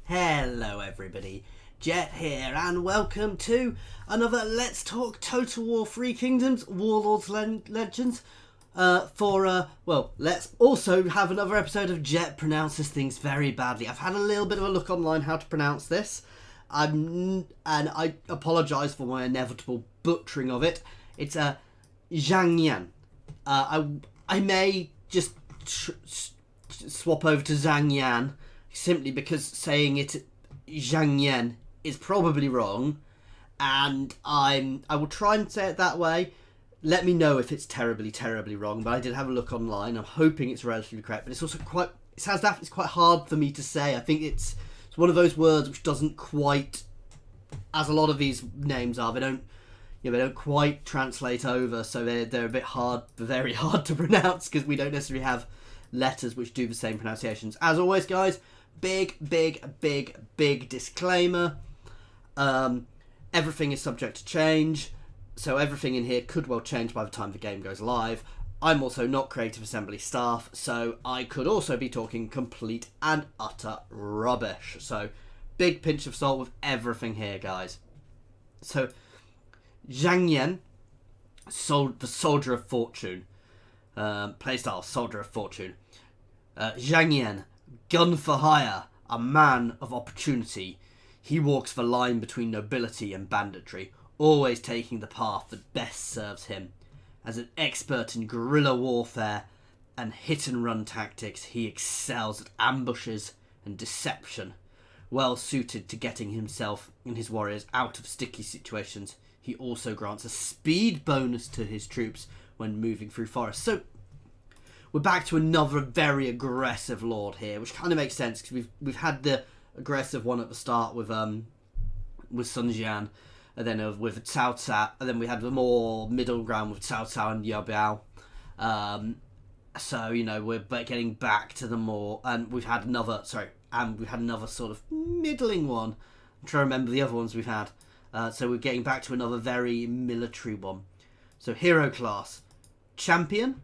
Hello everybody, Jet here, and welcome to another Let's Talk Total War 3 Kingdoms Warlords Legends. Let's also have another episode of Jet pronounces things very badly. I've had a little bit of a look online how to pronounce this, and I apologise for my inevitable butchering of it. It's Zhang Yan. I may just swap over to Zhang Yan, simply because saying it Zhang Yan is probably wrong, and I will try and say it that way. Let me know if it's terribly wrong, but I did have a look online. I'm hoping it's relatively correct, but it's also quite, it sounds daft, it's quite hard for me to say. I think it's one of those words which doesn't quite, as a lot of these names are, they don't quite translate over, so they're a bit very hard to pronounce, because we don't necessarily have letters which do the same pronunciations. As always, guys, big disclaimer. Everything is subject to change, so everything in here could well change by the time the game goes live. I'm also not Creative Assembly staff, so I could also be talking complete and utter rubbish. So big pinch of salt with everything here, guys. So Zhang Yan, the Soldier of Fortune. Playstyle, Soldier of Fortune. Zhang Yan, gun for hire, a man of opportunity. He walks the line between nobility and banditry, always taking the path that best serves him. As an expert in guerrilla warfare and hit-and-run tactics, he excels at ambushes and deception. Well suited to getting himself and his warriors out of sticky situations, he also grants a speed bonus to his troops when moving through forests. So we're back to another very aggressive lord here, which kind of makes sense because we've had the aggressive one at the start with Sun Jian, and then with Cao Cao, and then we had the more middle ground with Cao Cao and Yao Biao. So we're getting back to the more, and we've had another sort of middling one. I'm trying to remember the other ones we've had. So we're getting back to another very military one. So hero class, champion.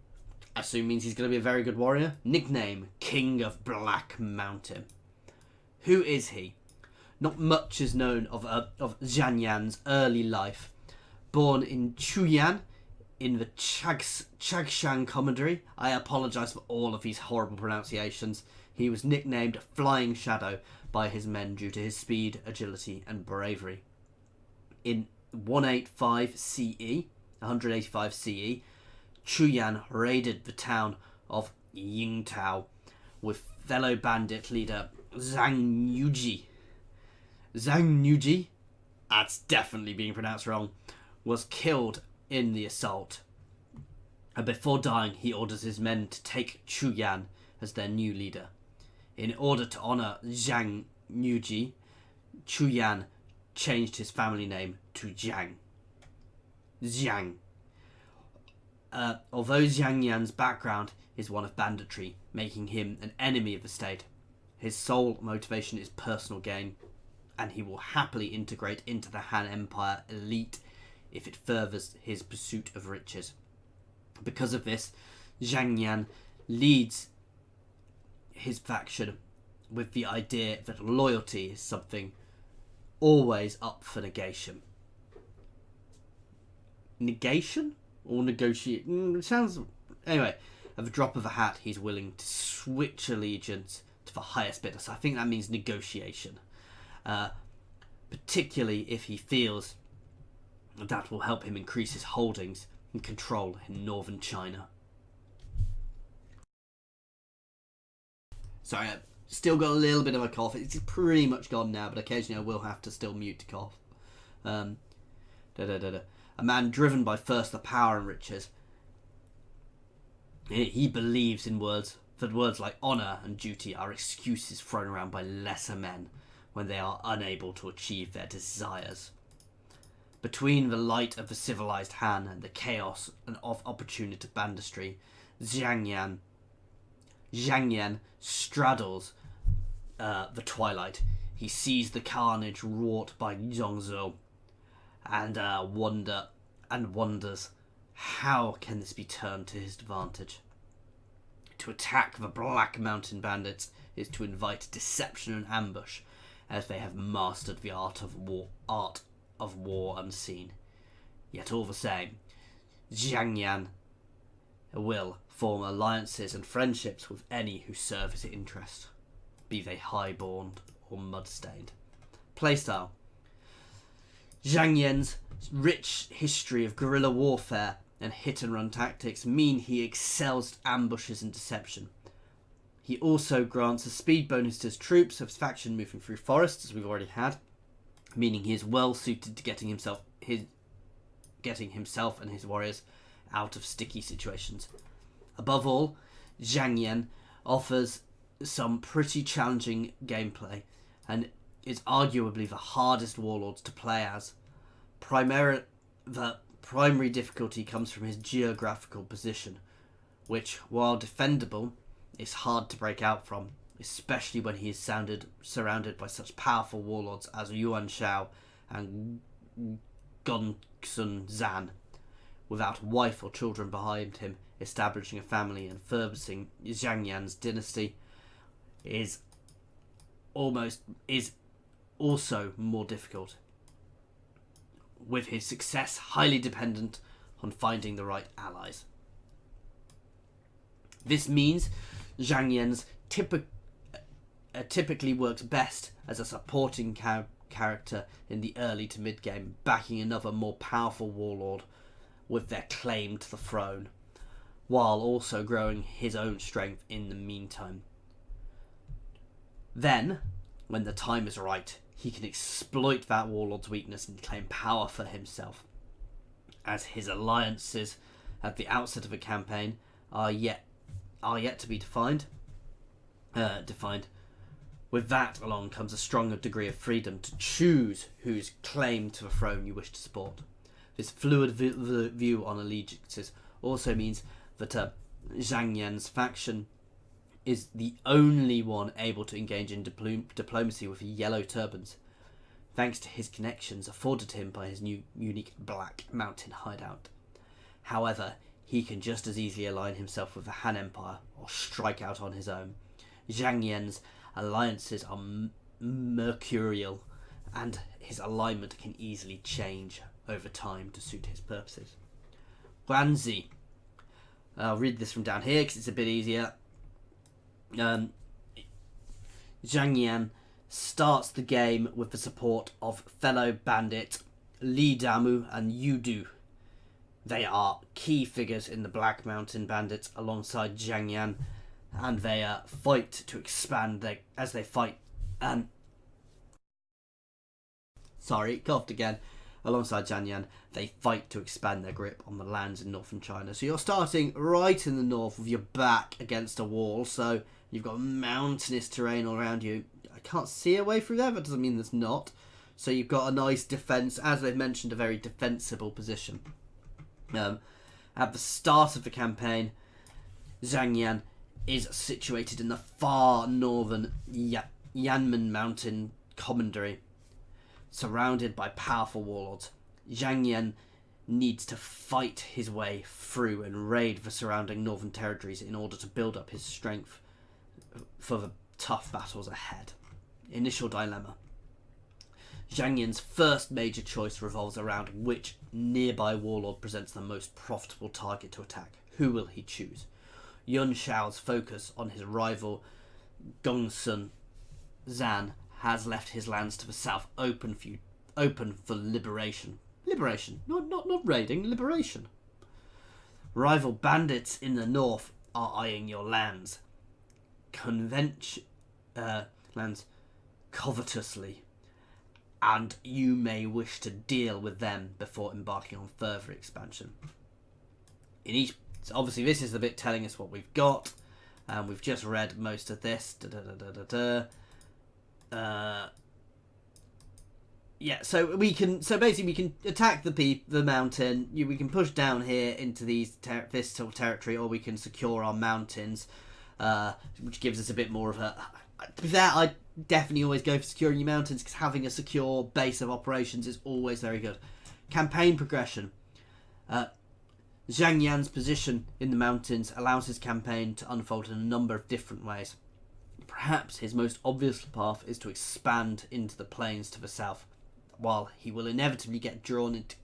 I assume means he's going to be a very good warrior. Nickname, King of Black Mountain. Who is he? Not much is known of Zhang Yan's early life. Born in Chuyan, in the Chagshan Commandery. I apologise for all of these horrible pronunciations. He was nicknamed Flying Shadow by his men due to his speed, agility and bravery. In 185 CE, Chuyan raided the town of Yingtao with fellow bandit leader Zhang Yuji. Zhang Yuji, that's definitely being pronounced wrong, was killed in the assault. And before dying, he orders his men to take Chuyan as their new leader. In order to honour Zhang Yuji, Chuyan changed his family name to Zhang. Although Zhang Yan's background is one of banditry, making him an enemy of the state, his sole motivation is personal gain, and he will happily integrate into the Han Empire elite if it furthers his pursuit of riches. Because of this, Zhang Yan leads his faction with the idea that loyalty is something always up for negation. Negation? Or negotiate? It sounds... Anyway, at the drop of a hat, he's willing to switch allegiance to the highest bidder. So I think that means negotiation. Particularly if he feels that will help him increase his holdings and control in northern China. Sorry, I've still got a little bit of a cough. It's pretty much gone now, but occasionally I will have to still mute to cough. A man driven by first the power and riches. He believes in words like honour and duty are excuses thrown around by lesser men when they are unable to achieve their desires. Between the light of the civilized Han and the chaos and of opportunity banditry, Zhang Yan straddles the twilight. He sees the carnage wrought by Zhongzhou and wonders how can this be turned to his advantage. To attack the Black Mountain bandits is to invite deception and ambush, as they have mastered the art of war unseen. Yet all the same, Zhang Yan will form alliances and friendships with any who serve his interest, be they highborn or mud-stained. Playstyle. Zhang Yan's rich history of guerrilla warfare and hit-and-run tactics mean he excels at ambushes and deception. He also grants a speed bonus to his troops of his faction moving through forests, as we've already had, meaning he is well suited to getting himself and his warriors out of sticky situations. Above all, Zhang Yan offers some pretty challenging gameplay and is arguably the hardest warlords to play as. The primary difficulty comes from his geographical position, which, while defendable, is hard to break out from, especially when he is surrounded by such powerful warlords as Yuan Shao and Gongsun Zan. Without wife or children behind him, establishing a family and furbishing Zhang Yan's dynasty is also more difficult, with his success highly dependent on finding the right allies. This means Zhang Yan's typically works best as a supporting character in the early to mid game, backing another more powerful warlord with their claim to the throne, while also growing his own strength in the meantime. Then, when the time is right, he can exploit that warlord's weakness and claim power for himself, as his alliances at the outset of a campaign are yet to be defined. With that along comes a stronger degree of freedom to choose whose claim to the throne you wish to support. This fluid view on allegiances also means that Zhang Yan's faction is the only one able to engage in diplomacy with the Yellow Turbans, thanks to his connections afforded him by his new unique Black Mountain hideout. However, he can just as easily align himself with the Han Empire or strike out on his own. Zhang Yan's alliances are mercurial, and his alignment can easily change over time to suit his purposes. Guanzi. I'll read this from down here because it's a bit easier. Zhang Yan starts the game with the support of fellow bandit Li Damu and Yu Du. They are key figures in the Black Mountain Bandits alongside Zhang Yan, and they fight to expand as they fight. Coughed again. Alongside Zhang Yan, they fight to expand their grip on the lands in northern China. So you're starting right in the north with your back against a wall, so you've got mountainous terrain all around you. I can't see a way through there, but doesn't mean there's not. So you've got a nice defence, as they've mentioned, a very defensible position. At the start of the campaign, Zhang Yan is situated in the far northern Yanmen Mountain Commandery, surrounded by powerful warlords. Zhang Yan needs to fight his way through and raid the surrounding northern territories in order to build up his strength for the tough battles ahead. Initial dilemma. Zhang Yan's first major choice revolves around which nearby warlord presents the most profitable target to attack. Who will he choose? Yuan Shao's focus on his rival Gongsun Zan has left his lands to the south open for liberation. Liberation, not raiding, liberation. Rival bandits in the north are eyeing your lands covetously, and you may wish to deal with them before embarking on further expansion. Obviously this is the bit telling us what we've got, and we've just read most of this. So basically we can attack the mountain. We can push down here into this territory, or we can secure our mountains, which gives us a bit more of a. To be fair, I definitely always go for securing your mountains, because having a secure base of operations is always very good. Campaign progression. Zhang Yan's position in the mountains allows his campaign to unfold in a number of different ways. Perhaps his most obvious path is to expand into the plains to the south, while he will inevitably get drawn into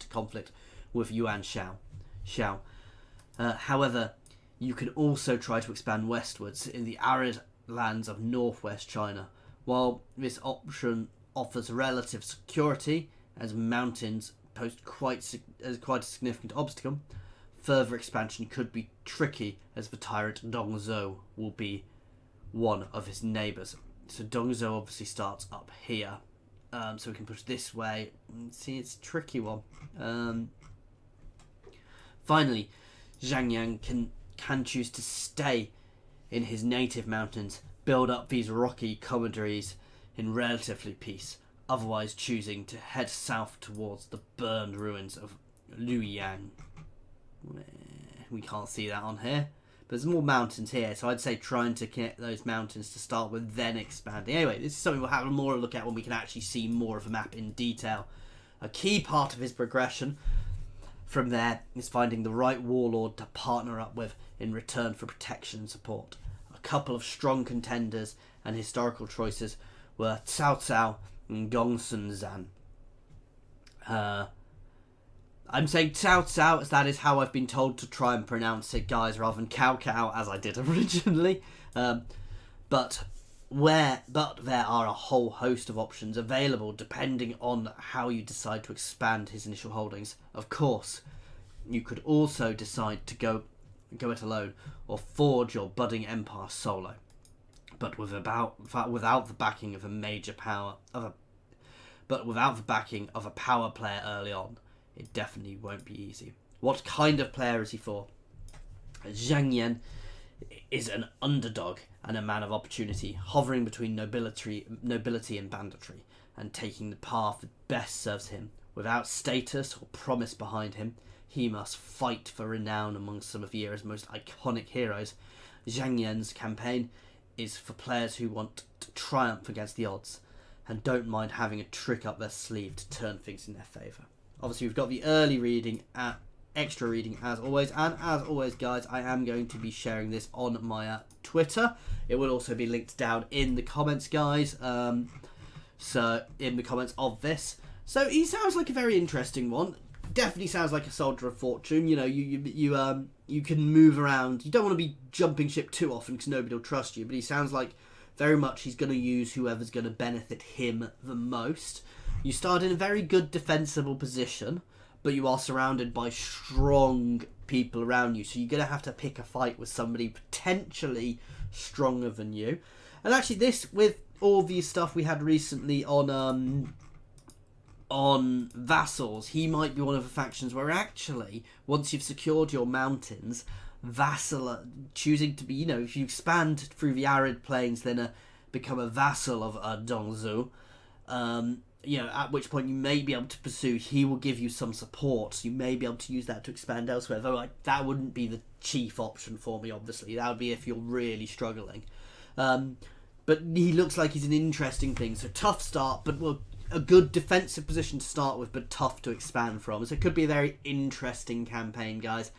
conflict with Yuan Shao. However, you can also try to expand westwards in the arid lands of northwest China. While this option offers relative security, as mountains pose quite a significant obstacle, further expansion could be tricky, as the tyrant Dongzhou will be one of his neighbours. So Dongzhou obviously starts up here, so we can push this way. See, it's a tricky one. Finally, Zhang Yan can choose to stay in his native mountains, build up these rocky commanderies in relatively peace, otherwise choosing to head south towards the burned ruins of Luoyang. We can't see that on here, but there's more mountains here, so I'd say trying to connect those mountains to start with, then expanding. Anyway, this is something we'll have more a look at when we can actually see more of the map in detail. A key part of his progression from there is finding the right warlord to partner up with in return for protection and support. A couple of strong contenders and historical choices were Cao Cao and Gongsun Zan. I'm saying Cao Cao as that is how I've been told to try and pronounce it, guys, rather than Cao Cao as I did originally. But there are a whole host of options available depending on how you decide to expand his initial holdings. Of course, you could also decide to go it alone or forge your budding empire solo, but without the backing of a major power without the backing of a power player early on, it definitely won't be easy. What kind of player is he for? Zhang Yan is an underdog and a man of opportunity, hovering between nobility and banditry, and taking the path that best serves him. Without status or promise behind him, he must fight for renown among some of the era's most iconic heroes. Zhang Yan's campaign is for players who want to triumph against the odds and don't mind having a trick up their sleeve to turn things in their favour. Obviously, we've got the early reading, extra reading as always, and as always, guys, I am going to be sharing this on my Twitter. It will also be linked down in the comments, guys. So in the comments of this. So he sounds like a very interesting one. Definitely sounds like a soldier of fortune. You know, you can move around. You don't want to be jumping ship too often because nobody will trust you. But he sounds like very much he's going to use whoever's going to benefit him the most. You start in a very good defensible position, but you are surrounded by strong people around you. So you're going to have to pick a fight with somebody potentially stronger than you. And actually this, with all the stuff we had recently on vassals, he might be one of the factions where actually, once you've secured your mountains, choosing to be, you know, if you expand through the arid plains, then become a vassal of Dongzhou, you know, at which point you may be able to pursue, he will give you some support, so you may be able to use that to expand elsewhere, though that wouldn't be the chief option for me, obviously. That would be if you're really struggling. But he looks like he's an interesting thing, so tough start, but a good defensive position to start with, but tough to expand from. So it could be a very interesting campaign, guys.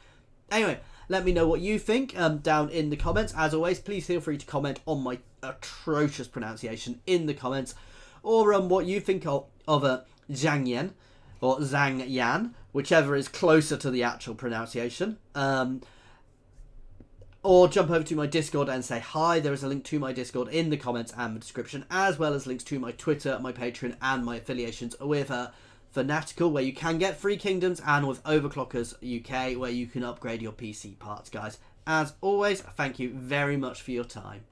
Anyway, let me know what you think down in the comments. As always, please feel free to comment on my atrocious pronunciation in the comments, or what you think of Zhang Yan, or Zhang Yan, whichever is closer to the actual pronunciation. Or jump over to my Discord and say hi. There is a link to my Discord in the comments and the description, as well as links to my Twitter, my Patreon, and my affiliations with Fanatical, where you can get free kingdoms, and with Overclockers UK, where you can upgrade your PC parts, guys. As always, thank you very much for your time.